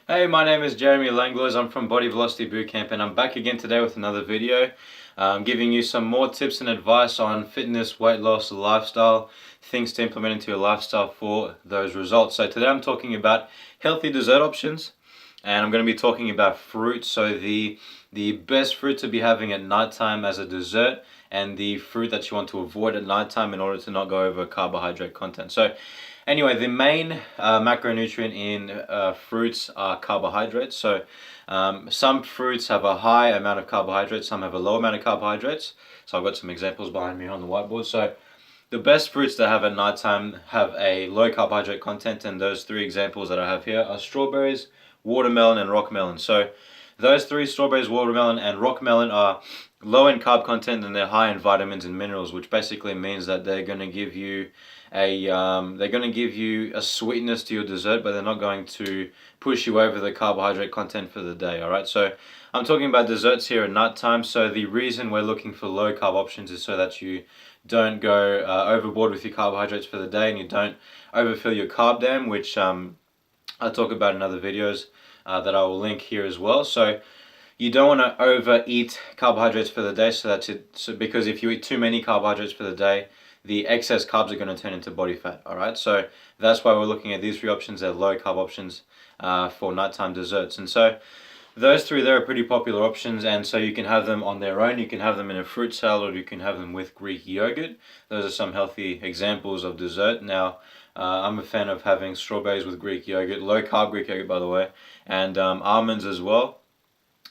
Hey, my name is Jeremy Langlois. I'm from Body Velocity Bootcamp, and I'm back again today with another video, giving you some more tips and advice on fitness, weight loss, lifestyle, things to implement into your lifestyle for those results. So today I'm talking about healthy dessert options, and I'm going to be talking about fruit. So the best fruit to be having at nighttime as a dessert, and the fruit that you want to avoid at nighttime in order to not go over carbohydrate content. So anyway, the main macronutrient in fruits are carbohydrates. So some fruits have a high amount of carbohydrates, some have a low amount of carbohydrates. So I've got some examples behind me on the whiteboard. So the best fruits to have at nighttime have a low carbohydrate content, and those three examples that I have here are strawberries, watermelon, and rockmelon. So those three, strawberries, watermelon, and rockmelon, are low in carb content and they're high in vitamins and minerals, which basically means that they're going to give you a sweetness to your dessert, but they're not going to push you over the carbohydrate content for the day. All right, so I'm talking about desserts here at night time. So the reason we're looking for low carb options is so that you don't go overboard with your carbohydrates for the day and you don't overfill your carb dam, which I'll talk about in other videos that I will link here as well. So you don't want to overeat carbohydrates for the day, because if you eat too many carbohydrates for the day, the excess carbs are going to turn into body fat. All right, so that's why we're looking at these three options. They're low carb options for nighttime desserts, and so those three there are pretty popular options, and so you can have them on their own, you can have them in a fruit salad, or you can have them with Greek yogurt. Those are some healthy examples of dessert. Now, I'm a fan of having strawberries with Greek yogurt, low carb Greek yogurt by the way, and almonds as well.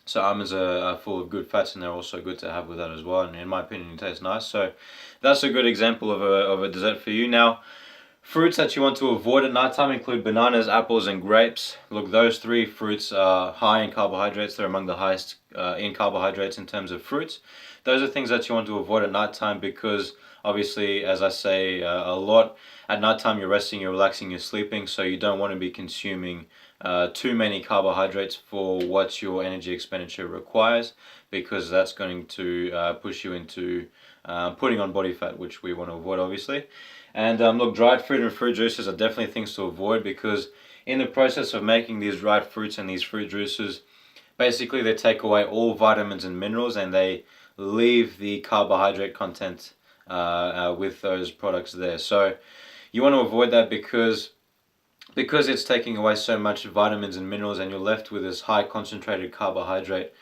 So almonds are full of good fats, and they're also good to have with that as well, and in my opinion it tastes nice. So that's a good example of a dessert for you. Now, fruits that you want to avoid at nighttime include bananas, apples, and grapes. Look, those three fruits are high in carbohydrates. They're among the highest in carbohydrates in terms of fruits. Those are things that you want to avoid at nighttime because obviously, as I say a lot, at nighttime you're resting, you're relaxing, you're sleeping, so you don't want to be consuming too many carbohydrates for what your energy expenditure requires, because that's going to push you into putting on body fat, which we want to avoid obviously. And look, dried fruit and fruit juices are definitely things to avoid, because in the process of making these dried fruits and these fruit juices, basically they take away all vitamins and minerals, and they leave the carbohydrate content with those products there. So you want to avoid that because it's taking away so much vitamins and minerals, and you're left with this high concentrated carbohydrate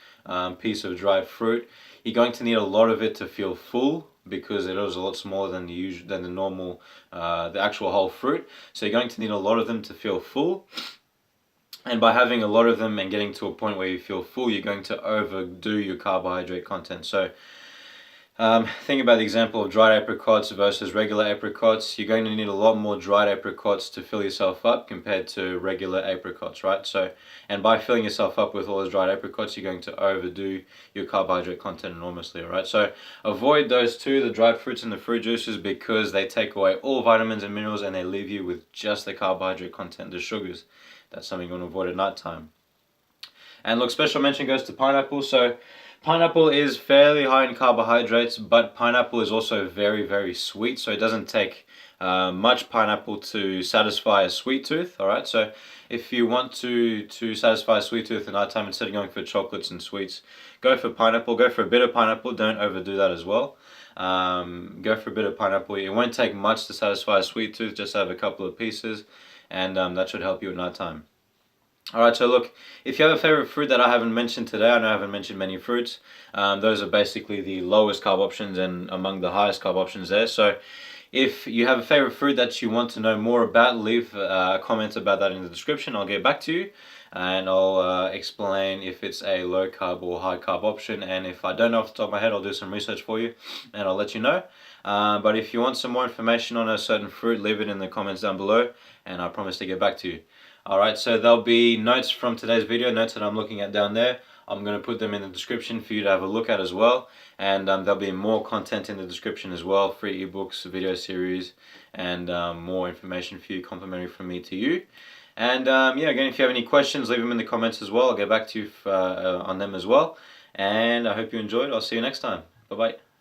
piece of dried fruit. You're going to need a lot of it to feel full, because it is a lot smaller than the normal, the actual whole fruit. So you're going to need a lot of them to feel full. And by having a lot of them and getting to a point where you feel full, you're going to overdo your carbohydrate content. So think about the example of dried apricots versus regular apricots. You're going to need a lot more dried apricots to fill yourself up compared to regular apricots, right? So, and by filling yourself up with all those dried apricots, you're going to overdo your carbohydrate content enormously, all right? So avoid those two, the dried fruits and the fruit juices, because they take away all vitamins and minerals and they leave you with just the carbohydrate content, the sugars. That's something you want to avoid at night time. And look, special mention goes to pineapple. So pineapple is fairly high in carbohydrates, but pineapple is also very, very sweet. So it doesn't take much pineapple to satisfy a sweet tooth. All right. So if you want to satisfy a sweet tooth at night time, instead of going for chocolates and sweets, go for pineapple. Go for a bit of pineapple. Don't overdo that as well. Go for a bit of pineapple. It won't take much to satisfy a sweet tooth. Just have a couple of pieces, and that should help you at night time. Alright, so look, if you have a favorite fruit that I haven't mentioned today, I know I haven't mentioned many fruits, those are basically the lowest carb options and among the highest carb options there. So if you have a favorite fruit that you want to know more about, leave a comment about that in the description. I'll get back to you, and I'll explain if it's a low carb or high carb option, and if I don't know off the top of my head, I'll do some research for you and I'll let you know. But if you want some more information on a certain fruit, leave it in the comments down below, and I promise to get back to you. Alright, so there'll be notes from today's video, notes that I'm looking at down there. I'm going to put them in the description for you to have a look at as well. And there'll be more content in the description as well, free ebooks, video series, and more information for you, complimentary from me to you. And yeah, again, if you have any questions, leave them in the comments as well. I'll get back to you on them as well. And I hope you enjoyed. I'll see you next time. Bye-bye.